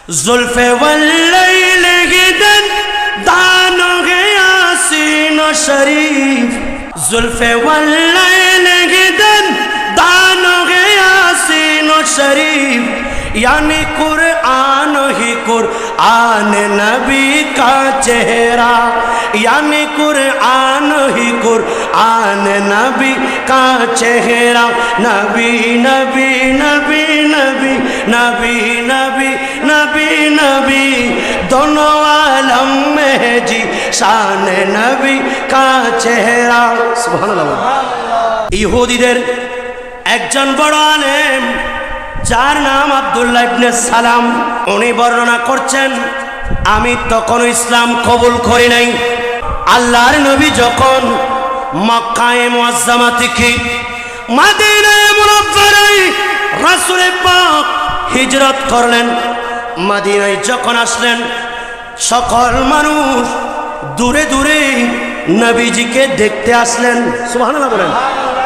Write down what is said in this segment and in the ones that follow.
जुल्फे वल्लैल हिदन दानो गे यासीन शरीफ जुल्फे वल्लैल हिदन दानो गे यासीन शरीफ यानी कुरआन ही कुरआन नबी का चेहरा यानी कुरआन ही कुरआन नबी का चेहरा नबी नबी नबी नबी नबी नबी नबी नबी दोनों आलम में जी शान नबी का चेहरा सुभानाल्लाह। ইহুদিদের একজন বড় আলেম যার নাম আব্দুল্লাহ ইবনে সালাম উনি বর্ণনা করছেন আমি তখন ইসলাম কবুল করি নাই। আল্লাহর নবী যখন মক্কায়ে মুআজ্জামা থেকে মদিনায়ে মুনাওয়ারায় রাসূল পাক হিজরত করলেন, মদিনায় যখন আসলেন সকল মানুষ দূরে দূরে নবীজিকে দেখতে আসলেন। সুবহানাল্লাহ বলেন।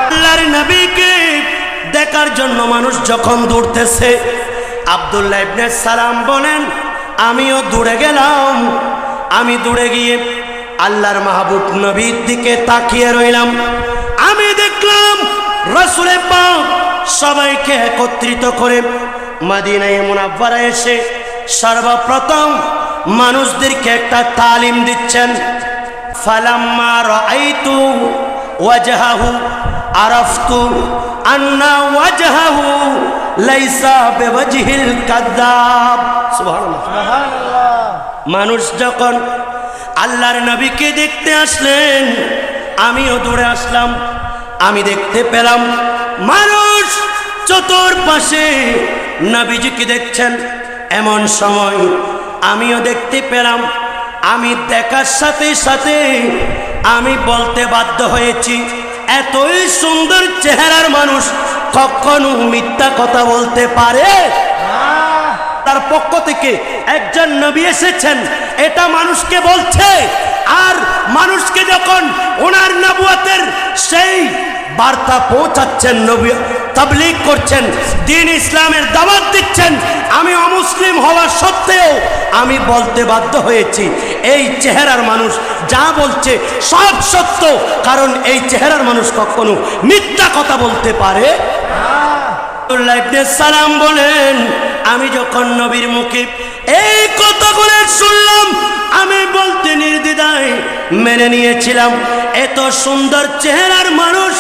আল্লাহর নবীকে দেখার জন্য মানুষ যখন দৌড়তেছে আব্দুল্লাহ ইবনে সালাম বলেন আমিও দৌড়ে গেলাম। আমি দৌড়ে গিয়ে আল্লাহর মাহবুব নবীর দিকে তাকিয়ে রইলাম। আমি দেখলাম রাসূল পাক সবাইকে একত্রিত করে মদিনায়ে মুনাওয়ারায় এসে সর্বপ্রথম মানুষদেরকে একটা তালিম দিচ্ছেন। ফালাম্মা রাআইতু ওয়াজহাহু আরাফতু আন্না ওয়াজহাহু লাইসা বিওয়াজহিল কাযাব। সুবহানাল্লাহ সুবহানাল্লাহ। মানুষ যখন আল্লাহর নবীকে দেখতে আসলেন আমিও দৌড়ে আসলাম। আমি দেখতে পেলাম মানুষ চতুর্পাশে নবীজিকে দেখছেন। এমন সময় আমিও দেখতে পেলাম। আমি দেখার সাথে সাথে আমি বলতে বাধ্য হয়েছি এতই সুন্দর চেহারার মানুষ কখনো মিথ্যা কথা বলতে পারে? তার পক্ষ থেকে একজন নবী এসেছেন এটা মানুষকে বলছে, আর মানুষকে যখন ওনার নবুয়তের সেই বার্তা পৌঁছাচ্ছেন, নবী তাবলীগ করছেন, দ্বীন ইসলামের দাওয়াত দিচ্ছেন, আমি অমুসলিম হওয়া সত্ত্বেও আমি বলতে বাধ্য হয়েছি এই চেহারার মানুষ যা বলছে সব সত্য, কারণ এই চেহারার মানুষ কখনো মিথ্যা কথা বলতে পারে? আব্দুল্লাহ ইবনে সালাম বলেন আমি যখন নবীর মুখে এই কথাগুলো শুনলাম আমি বলতে নির্দ্বিধায় মেনে নিয়েছিলাম এত সুন্দর চেহারার মানুষ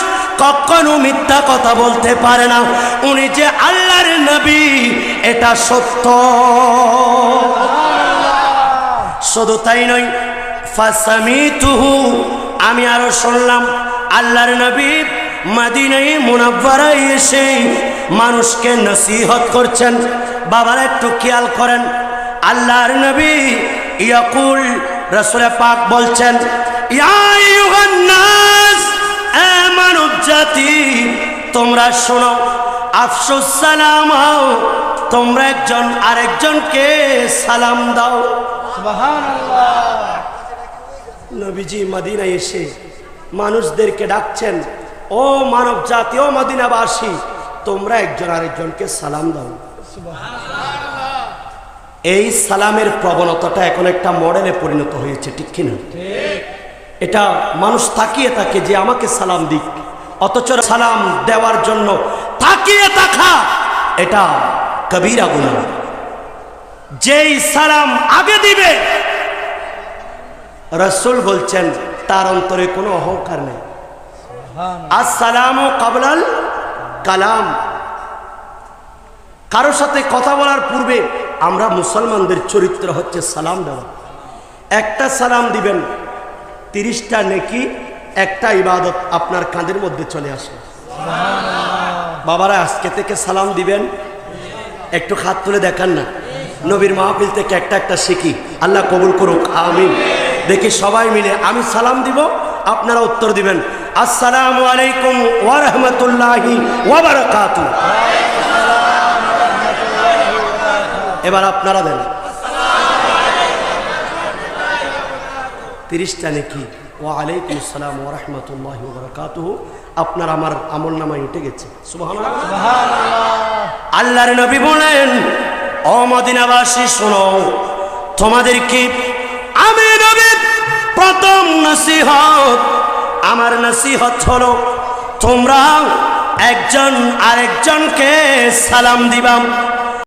কখনো মিথ্যা কথা বলতে পারে না। উনি যে আল্লাহর নবী এটা সত্য। শুধু তাই নয়, ফাসামিতুহু আমি আরো শুনলাম আল্লাহর নবী মদিনায়ে মুনাওয়ারায় এসে মানুষকে নসিহত করছেন। বাবারা একটু খেয়াল করেন, আল্লাহর নবী ইয়াকুল রাসূল পাক বলছেন ইয়া আইয়ুহান নাস এ মানব জাতি তোমরা শোনো, আফসুস সালাম, তোমরা একজন আরেকজনকে সালাম দাও। সুবহানাল্লাহ। নবীজি মদিনায় এসে মানুষদেরকে ডাকছেন ও মানব জাতি, ও মদিনাবাসী তোমরা একজন আরেকজনকে সালাম দাও। সুবহানাল্লাহ। এই সালামের প্রবণতাটা এখন একটা মডেলে পরিণত হয়েছে, ঠিক কিনা? ঠিক। এটা মানুষ তাকিয়ে থাকে যে আমাকে সালাম দিক, অথচ সালাম দেওয়ার জন্য তাকিয়ে থাকা এটা কবিরা গুনাহ। যেই সালাম আগে দিবে রাসূল বলছেন তার অন্তরে কোনো অহংকার নেই। আসসালামু কাবলাল কালাম। কারোর সাথে কথা বলার পূর্বে আমরা মুসলমানদের চরিত্র হচ্ছে সালাম দেওয়া। একটা সালাম দিবেন 30টা নেকি, একটা ইবাদত আপনার কাঁধের মধ্যে চলে আসে। বাবারা আজকে থেকে সালাম দিবেন, একটু হাত তুলে দেখান না, নবীর মাহফিল থেকে একটা একটা শিখি। আল্লাহ কবুল করুক, আমিন। দেখি সবাই মিলে আমি সালাম দিব, আপনারা উত্তর দিবেন আসসালামু আলাইকুম ওয়া রাহমাতুল্লাহি ওয়া বারাকাতুহু। এবার আপনারা দেন 30টা নেকি ওয়া আলাইকুম আসসালাম ওয়া রাহমাতুল্লাহি ওয়া বারাকাতুহু আপনার আমার আমলনামায় উঠে গেছে। সুবহানাল্লাহ সুবহানাল্লাহ। আল্লাহর নবী বলেন ও ও মদিনাবাসী শোনো, তোমাদেরকে আমি নবী প্রথম নসিহত, আমার নসিহত হলো তোমরা একজন আরেকজনকে সালাম দিবা।